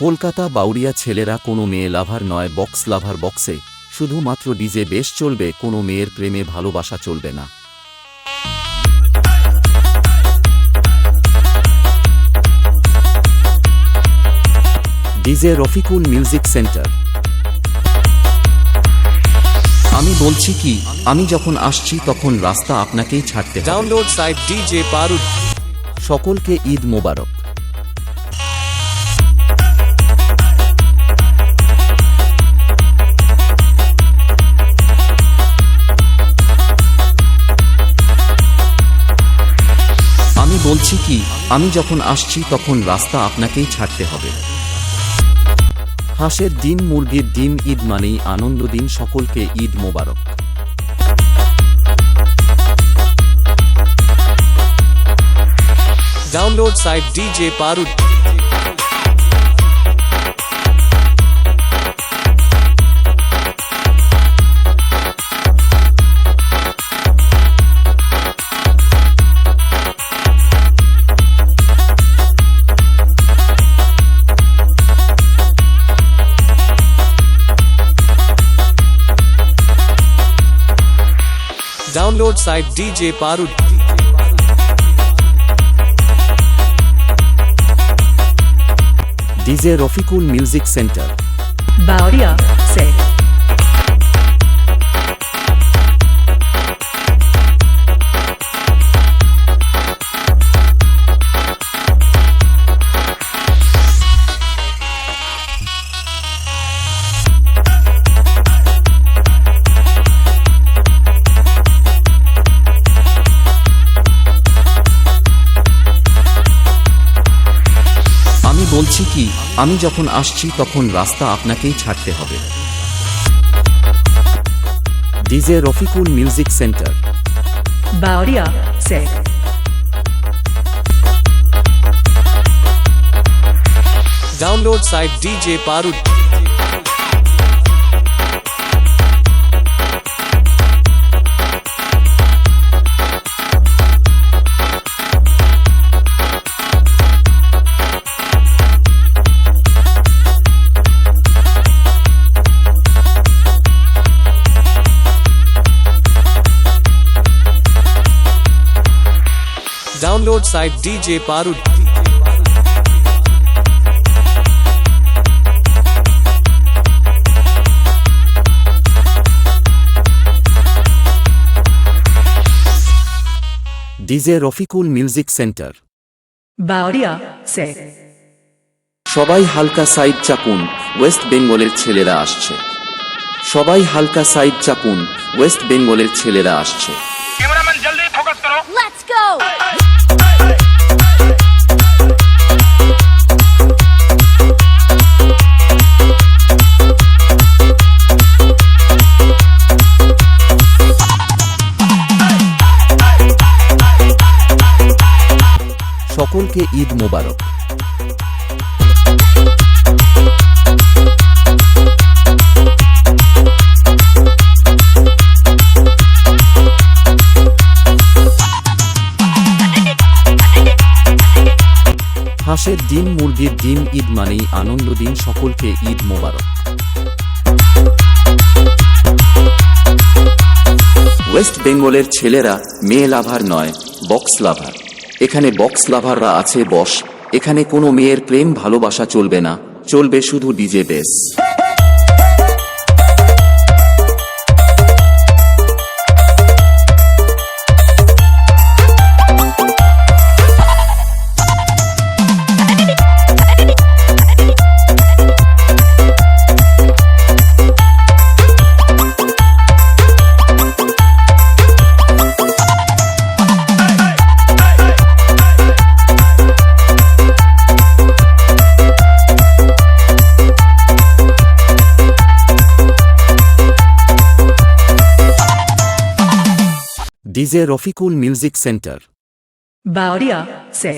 কলকাতা বাউরিয়া ছেলেরা কোনো মেয়ে লাভার নয়, বক্স লাভার। বক্সে শুধুমাত্র ডিজে বেস চলবে, কোনো মেয়ের প্রেমে ভালোবাসা চলবে না। DJ Rafikul music centre. আমি বলছি কি, আমি যখন আসছি তখন রাস্তা আপনাকেই ছাড়তে হবে। Download site DJ Parud. সকলকে ঈদ মোবারক। আমি বলছি কি, আমি যখন আসছি তখন রাস্তা আপনাকেই ছাড়তে হবে। হাঁসের ডিম, মুরগির ডিম, ঈদ মানেই আনন্দ দিন। সকলকে ঈদ মোবারক। Download site DJ Parud. Download site DJ Parud. DJ Rafiqul music centre Bawaria से। বলছি কি, আমি যখন আসছি তখন রাস্তা আপনাকেই ছাড়তে হবে। DJ Rafikul music centre Bawaria से। Download site DJ Parud. Download site DJ Parud. DJ Rafikul music centre Bawaria से। সবাই হালকা সাইড চাপুন, ওয়েস্ট বেঙ্গলের ছেলেরা আসছে। সবাই হালকা সাইড চাপুন, ওয়েস্ট বেঙ্গলের ছেলেরা আসছে। कैमरामैन जल्दी फोकस करो। Let's go! সকলকে ঈদ মোবারক। হাঁসের ডিম, মুরগির ডিম, ঈদ মানেই আনন্দ দিন। সকলকে ঈদ মোবারক। ওয়েস্ট বেঙ্গলের ছেলেরা মেয়ে লাভার নয়, বক্স লাভার। এখানে বক্স লাভাররা আছে বস। এখানে কোনো মেয়ের প্রেম ভালোবাসা চলবে না, চলবে শুধু DJ bass. DJ Rafiqul music centre Bawaria से।